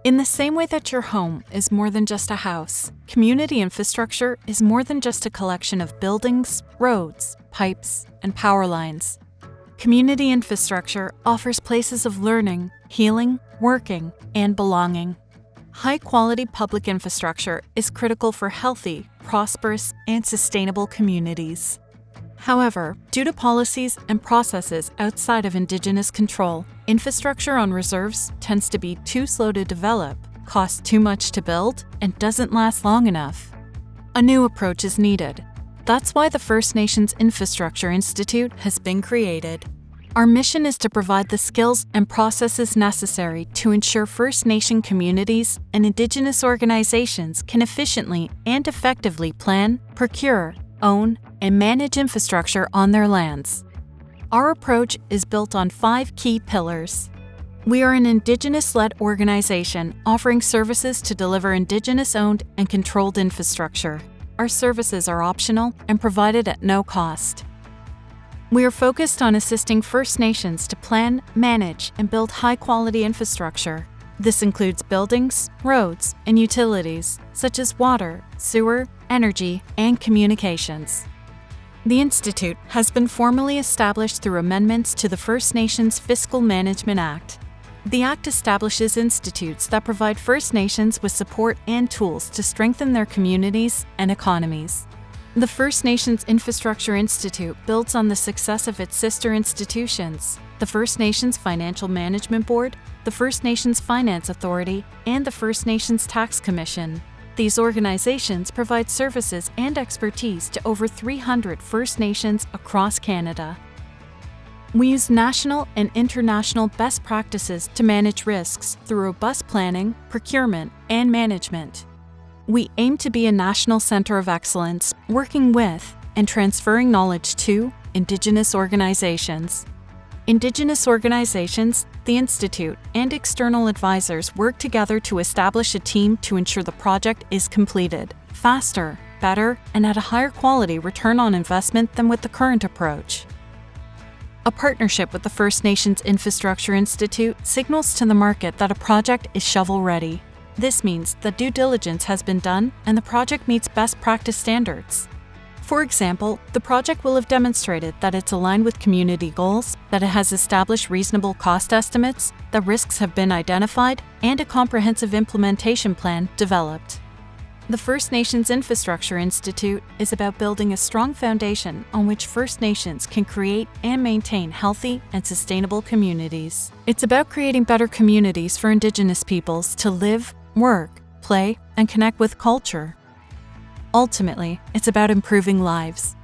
In the same way that your home is more than just a house, community infrastructure is more than just a collection of buildings, roads, pipes, and power lines. Community infrastructure offers places of learning, healing, working, and belonging. High-quality public infrastructure is critical for healthy, prosperous, and sustainable communities. However, due to policies and processes outside of Indigenous control, infrastructure on reserves tends to be too slow to develop, costs too much to build, and doesn't last long enough. A new approach is needed. That's why the First Nations Infrastructure Institute has been created. Our mission is to provide the skills and processes necessary to ensure First Nation communities and Indigenous organizations can efficiently and effectively plan, procure, own, and manage infrastructure on their lands. Our approach is built on 5 key pillars. We are an Indigenous-led organization offering services to deliver Indigenous-owned and controlled infrastructure. Our services are optional and provided at no cost. We are focused on assisting First Nations to plan, manage, and build high-quality infrastructure. This includes buildings, roads, and utilities, such as water, sewer, energy, and communications. The Institute has been formally established through amendments to the First Nations Fiscal Management Act. The Act establishes institutes that provide First Nations with support and tools to strengthen their communities and economies. The First Nations Infrastructure Institute builds on the success of its sister institutions, the First Nations Financial Management Board, the First Nations Finance Authority, and the First Nations Tax Commission. These organizations provide services and expertise to over 300 First Nations across Canada. We use national and international best practices to manage risks through robust planning, procurement, and management. We aim to be a national center of excellence, working with and transferring knowledge to Indigenous organizations. Indigenous organizations, the Institute, and external advisors work together to establish a team to ensure the project is completed faster, better, and at a higher quality return on investment than with the current approach. A partnership with the First Nations Infrastructure Institute signals to the market that a project is shovel-ready. This means that due diligence has been done and the project meets best practice standards. For example, the project will have demonstrated that it's aligned with community goals, that it has established reasonable cost estimates, that risks have been identified, and a comprehensive implementation plan developed. The First Nations Infrastructure Institute is about building a strong foundation on which First Nations can create and maintain healthy and sustainable communities. It's about creating better communities for Indigenous peoples to live, work, play, and connect with culture. Ultimately, it's about improving lives.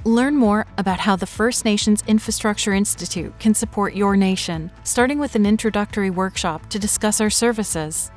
Learn more about how the First Nations Infrastructure Institute can support your nation, starting with an introductory workshop to discuss our services.